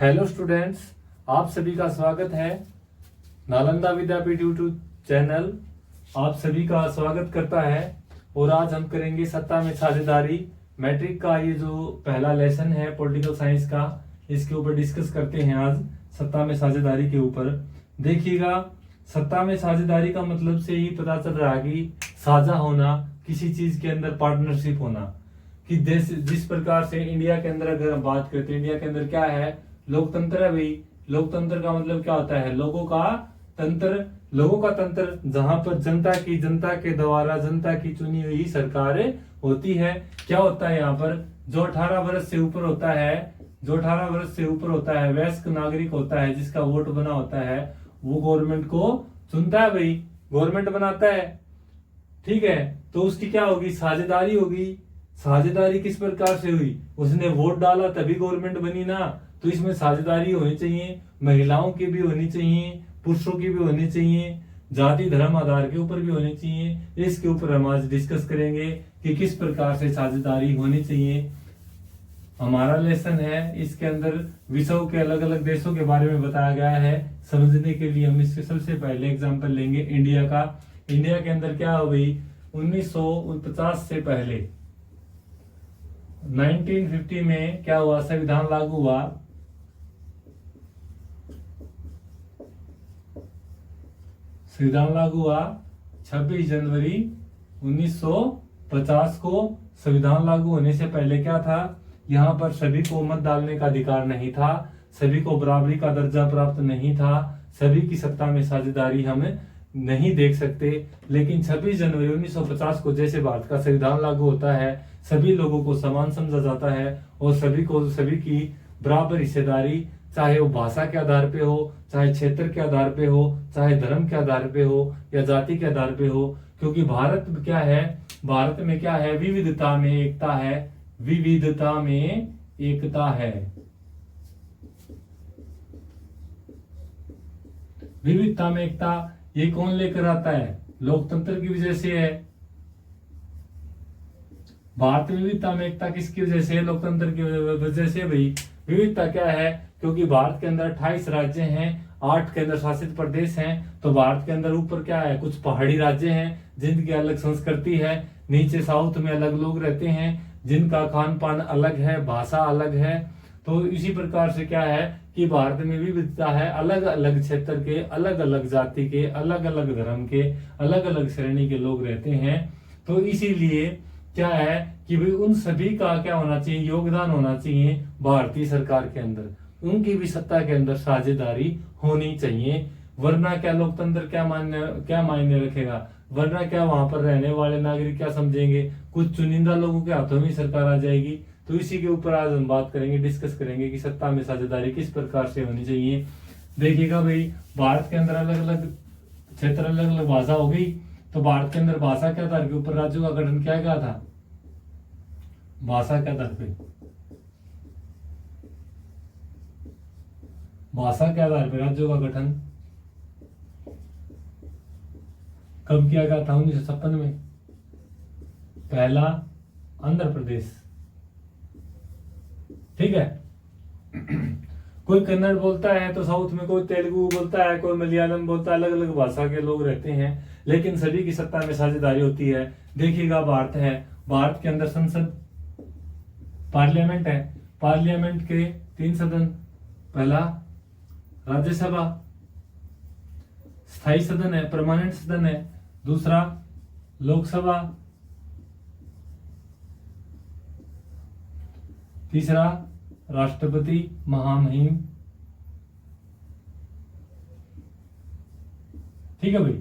Hello students, आप सभी का स्वागत है। नालंदा विद्यापीठ यूट्यूब चैनल आप सभी का स्वागत करता है। और आज हम करेंगे सत्ता में साझेदारी मैट्रिक का ये जो पहला लेसन है पॉलिटिकल साइंस का, इसके ऊपर डिस्कस करते हैं आज सत्ता में साझेदारी के ऊपर। देखिएगा, सत्ता में साझेदारी का मतलब से ही पता चल रहा है कि साझा होना, किसी चीज के अंदर पार्टनरशिप होना। कि देश जिस प्रकार से इंडिया के अंदर अगर हम बात करते हैं, इंडिया के अंदर क्या है, लोकतंत्र है भाई। लोकतंत्र का मतलब क्या होता है, लोगों का तंत्र। लोगों का तंत्र जहां पर जनता के द्वारा जनता की चुनी हुई सरकारें होती है। क्या होता है यहाँ पर, जो 18 वर्ष से ऊपर होता है, जो 18 वर्ष से ऊपर होता है, वयस्क नागरिक होता है, जिसका वोट बना होता है, वो गवर्नमेंट को चुनता है भाई, गवर्नमेंट बनाता है। ठीक है, तो उसकी क्या होगी, साझेदारी होगी। साझेदारी किस प्रकार से हुई, उसने वोट डाला तभी गवर्नमेंट बनी ना। तो इसमें साझेदारी होनी चाहिए, महिलाओं की भी होनी चाहिए, पुरुषों की भी होनी चाहिए, जाति धर्म आधार के ऊपर भी होनी चाहिए। इसके ऊपर हम आज डिस्कस करेंगे कि किस प्रकार से साझेदारी होनी चाहिए। हमारा लेसन है, इसके अंदर विश्व के अलग अलग देशों के बारे में बताया गया है। समझने के लिए हम इसके सबसे पहले एग्जाम्पल लेंगे इंडिया का। इंडिया के अंदर क्या हो गई, 1949 से पहले 1950 में क्या हुआ, संविधान लागू हुआ। संविधान लागू हुआ 26 जनवरी 1950 को। संविधान लागू होने से पहले क्या था, यहाँ पर सभी को मत डालने का अधिकार नहीं था, सभी को बराबरी का दर्जा प्राप्त नहीं था, सभी की सत्ता में साझेदारी हम नहीं देख सकते। लेकिन 26 जनवरी 1950 को जैसे भारत का संविधान लागू होता है, सभी लोगों को समान समझा जाता है और सभी की बराबर हिस्सेदारी, चाहे वो भाषा के आधार पे हो, चाहे क्षेत्र के आधार पे हो, चाहे धर्म के आधार पे हो या जाति के आधार पे हो। क्योंकि भारत क्या है, भारत में क्या है, विविधता में एकता है, विविधता में एकता है। विविधता में एकता ये कौन लेकर आता है, लोकतंत्र की वजह से है। भारत में विविधता में एकता किसकी वजह से, लोकतंत्र की वजह से भाई। विविधता क्या है, क्योंकि भारत के अंदर 28 राज्य हैं, 8 केंद्र शासित प्रदेश हैं। तो भारत के अंदर ऊपर क्या है, कुछ पहाड़ी राज्य हैं जिनकी अलग संस्कृति है, नीचे साउथ में अलग लोग रहते हैं जिनका खान पान अलग है, भाषा अलग है। तो इसी प्रकार से क्या है कि भारत में विविधता है, अलग अलग क्षेत्र के, अलग अलग जाति के, अलग अलग धर्म के, अलग अलग श्रेणी के लोग रहते हैं। तो इसीलिए क्या है कि भाई उन सभी का क्या होना चाहिए, योगदान होना चाहिए भारतीय सरकार के अंदर, उनकी भी सत्ता के अंदर साझेदारी होनी चाहिए। वरना क्या लोकतंत्र क्या मायने रखेगा, वरना क्या वहां पर रहने वाले नागरिक क्या समझेंगे, कुछ चुनिंदा लोगों के हाथों में सरकार आ जाएगी। तो इसी के ऊपर आज हम बात करेंगे, डिस्कस करेंगे कि सत्ता में साझेदारी किस प्रकार से होनी चाहिए। देखिएगा भाई, भारत के अंदर अलग अलग क्षेत्र, अलग अलग भाषा हो गई। तो भारत के अंदर भाषा के आधार के ऊपर राज्यों का गठन क्या था, भाषा के आधार पे, भाषा के आधार पर राज्यों का गठन कब किया गया था, 1956 में। पहला आंध्र प्रदेश, ठीक है। कोई कन्नड़ बोलता है तो साउथ में, कोई तेलुगु बोलता है, कोई मलयालम बोलता है, अलग अलग भाषा के लोग रहते हैं, लेकिन सभी की सत्ता में साझेदारी होती है। देखिएगा, भारत है, भारत के अंदर संसद, पार्लियामेंट है, पार्लियामेंट के 3 सदन, पहला राज्यसभा, स्थायी सदन है, परमानेंट सदन है, दूसरा लोकसभा, तीसरा राष्ट्रपति महामहिम। ठीक है भाई।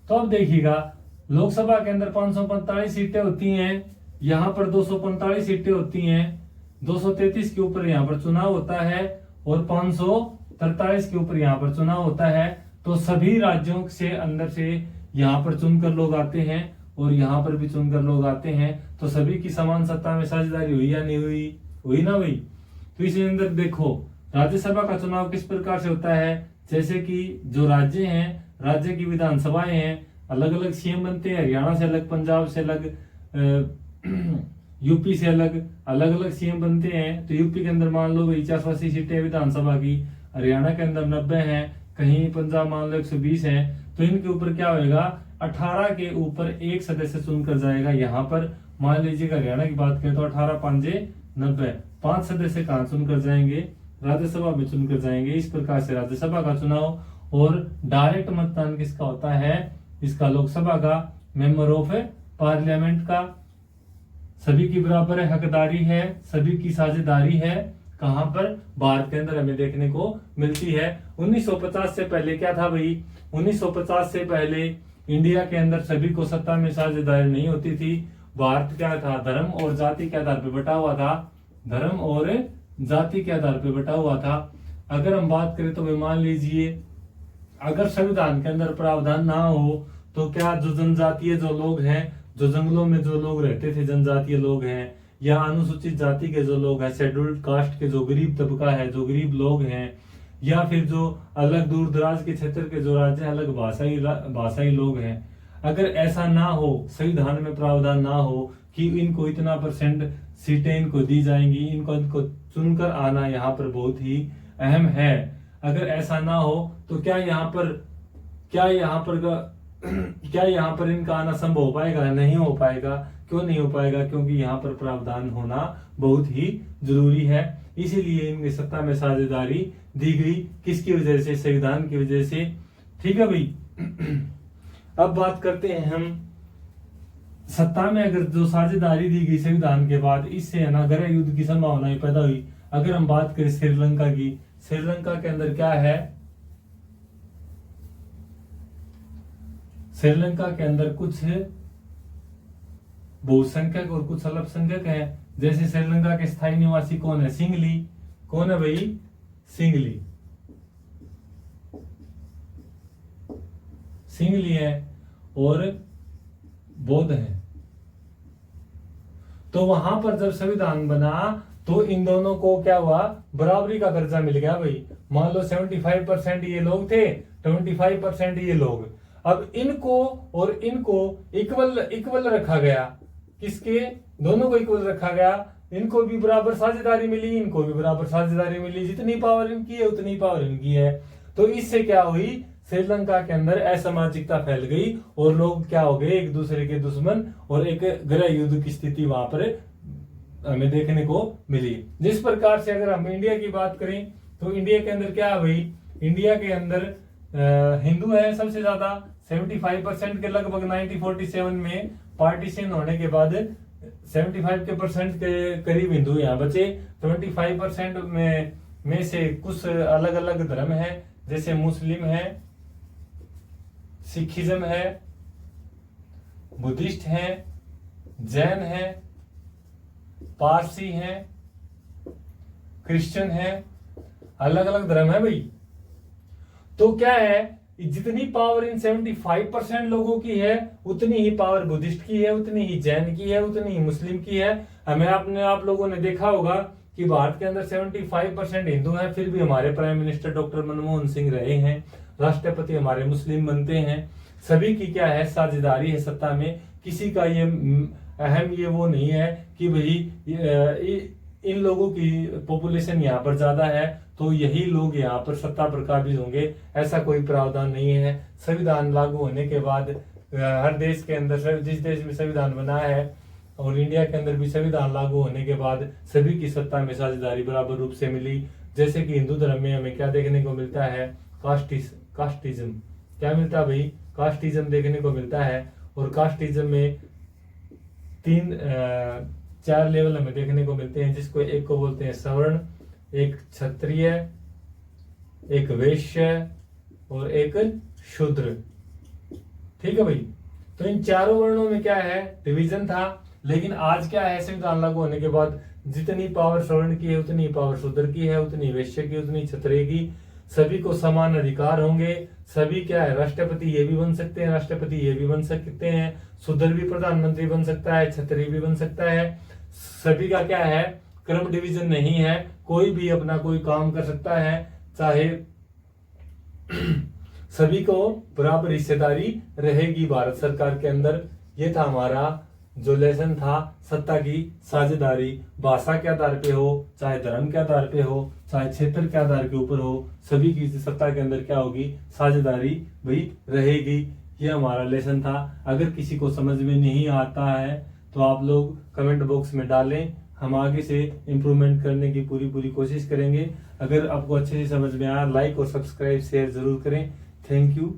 तो अब देखिएगा, लोकसभा के अंदर 545 सीटें होती हैं, यहां पर 245 सीटें होती हैं, 233 के ऊपर यहां पर चुनाव होता है और 543 के ऊपर यहां पर चुनाव होता है। तो सभी राज्यों से अंदर से यहाँ पर चुनकर लोग आते हैं और यहाँ पर भी चुनकर लोग आते हैं। तो सभी की समान सत्ता में साझेदारी हुई या नहीं हुई, हुई ना भाई। तो इसी अंदर देखो, राज्यसभा का चुनाव किस प्रकार से होता है, जैसे कि जो राज्य हैं, राज्य की विधानसभाएं हैं, अलग अलग सीएम बनते हैं, हरियाणा से अलग, पंजाब से अलग, यूपी से अलग अलग अलग सीएम बनते हैं। तो यूपी के अंदर मान लो भाई 480 सीटें विधानसभा की, हरियाणा के अंदर 90 हैं, कहीं पंजाब मान लो 120 हैं। तो इनके ऊपर क्या होएगा, 18 के ऊपर एक सदस्य चुनकर जाएगा। यहाँ पर मान लीजिए हरियाणा की बात करें तो 18 5 90, 5 सदस्य कहाँ चुनकर जाएंगे, राज्यसभा में चुनकर जाएंगे। इस प्रकार से राज्यसभा का चुनाव। और डायरेक्ट मतदान किसका होता है, इसका लोकसभा का, मेंबर ऑफ पार्लियामेंट का। सभी की बराबर हकदारी है, सभी की साझेदारी है। कहां पर, भारत के अंदर हमें देखने को मिलती है। 1950 से पहले क्या था भाई, 1950 से पहले इंडिया के अंदर सभी को सत्ता में साझेदारी नहीं होती थी। भारत क्या था, धर्म और जाति के आधार पर बटा हुआ था, धर्म और जाति के आधार पर बटा हुआ था। अगर हम बात करें तो मान लीजिए अगर संविधान के अंदर प्रावधान ना हो तो क्या जो जनजातीय जो लोग हैं, जो जंगलों में जो लोग रहते थे, जनजातीय लोग हैं, या अनुसूचित जाति के जो लोग हैं, शेड्यूल्ड कास्ट के जो गरीब तबका है, जो गरीब लोग हैं, या फिर जो अलग दूर दराज के क्षेत्र के जो राज्य अलग भाषाई लोग हैं, अगर ऐसा ना हो, संविधान में प्रावधान ना हो कि इनको इतना % सीटें इनको दी जाएंगी, इनको चुनकर आना यहाँ पर बहुत ही अहम है। अगर ऐसा ना हो तो क्या यहाँ पर इनका आना संभव हो पाएगा, नहीं हो पाएगा। क्यों नहीं हो पाएगा, क्योंकि यहाँ पर प्रावधान होना बहुत ही जरूरी है। इसीलिए इनकी सत्ता में साझेदारी दी गई, किसकी वजह से, संविधान की वजह से। ठीक है भाई। अब बात करते हैं हम सत्ता में अगर जो साझेदारी दी गई संविधान के बाद, इससे है ना गृह युद्ध की संभावना पैदा हुई। अगर हम बात करें श्रीलंका की, श्रीलंका के अंदर क्या है, श्रीलंका के अंदर कुछ बहुसंख्यक और कुछ अल्पसंख्यक हैं। जैसे श्रीलंका के स्थायी निवासी कौन है, सिंगली। कौन है भाई, सिंगली, सिंगली है और बौद्ध है। तो वहां पर जब संविधान बना तो इन दोनों को क्या हुआ, बराबरी का दर्जा मिल गया भाई। मान लो 75% ये लोग थे, 25% ये लोग। अब इनको और इनको इक्वल रखा गया। किसके, दोनों को इक्वल रखा गया। इनको भी बराबर साझेदारी मिली, इनको भी बराबर साझेदारी मिली। जितनी पावर इनकी है उतनी पावर इनकी है। तो इससे क्या हुई, श्रीलंका के अंदर असामाजिकता फैल गई और लोग क्या हो गए, एक दूसरे के दुश्मन, और एक गृह युद्ध की स्थिति वहां पर हमें देखने को मिली। जिस प्रकार से अगर हम इंडिया की बात करें तो इंडिया के अंदर क्या है भाई, इंडिया के अंदर हिंदू है सबसे ज्यादा, 75% के लगभग 1947 में पार्टीशन होने के बाद 75% के करीब हिंदू यहाँ बचे। 25% में से कुछ अलग अलग धर्म है, जैसे मुस्लिम है, सिखिज्म है, बुद्धिस्ट है, जैन है, पारसी है, क्रिश्चियन है, अलग अलग धर्म है भाई। तो क्या है, जितनी पावर इन 75% लोगों की है उतनी ही पावर बुद्धिस्ट की है, उतनी ही जैन की है, उतनी ही मुस्लिम की है। हमें आप लोगों ने देखा होगा कि भारत के अंदर 75% हिंदू हैं, फिर भी हमारे prime minister doctor Manmohan Singh रहे हैं, राष्ट्रपति हमारे मुस्लिम बनते हैं। सभी की क्या है, साझेदारी है सत्ता में। किसी का ये अहम ये वो नहीं है कि भाई इन लोगों की पॉपुलेशन यहाँ पर ज्यादा है तो यही लोग यहाँ पर सत्ता पर काबिज होंगे, ऐसा कोई प्रावधान नहीं है। संविधान लागू होने के बाद हर देश के अंदर, जिस देश में संविधान बना है और इंडिया के अंदर भी संविधान लागू होने के बाद सभी की सत्ता में साझेदारी बराबर रूप से मिली। जैसे कि हिंदू धर्म में हमें क्या देखने को मिलता है, कास्टिज्म। क्या मिलता है भाई, कास्टिज्म देखने को मिलता है। और कास्टिज्म में 4 लेवल हमें देखने को मिलते हैं, जिसको एक को बोलते हैं सवर्ण, एक क्षत्रिय, एक वैश्य और एक शूद्र। ठीक है भाई। तो इन चारों वर्णों में क्या है, डिवीजन था। लेकिन आज क्या है, संविधान लागू होने के बाद जितनी पावर सवर्ण की है उतनी पावर शूद्र की है, उतनी वैश्य की, उतनी क्षत्रिय की। सभी को समान अधिकार होंगे। सभी क्या है, राष्ट्रपति ये भी बन सकते हैं, राष्ट्रपति ये भी बन सकते हैं, शूद्र भी प्रधानमंत्री बन सकता है, क्षत्रिय भी बन सकता है। सभी का क्या है, क्रम डिवीजन नहीं है, कोई भी अपना कोई काम कर सकता है, चाहे सभी को बराबर हिस्सेदारी रहेगी भारत सरकार के अंदर। ये था हमारा जो लेसन था सत्ता की साझेदारी, भाषा के आधार पे हो, चाहे धर्म के आधार पे हो, चाहे क्षेत्र के आधार के ऊपर हो, सभी की सत्ता के अंदर क्या होगी, साझेदारी वही रहेगी। ये हमारा लेसन था। अगर किसी को समझ में नहीं आता है तो आप लोग कमेंट बॉक्स में डालें, हम आगे से इम्प्रूवमेंट करने की पूरी कोशिश करेंगे। अगर आपको अच्छे से समझ में आया, लाइक और सब्सक्राइब शेयर जरूर करें। Thank you.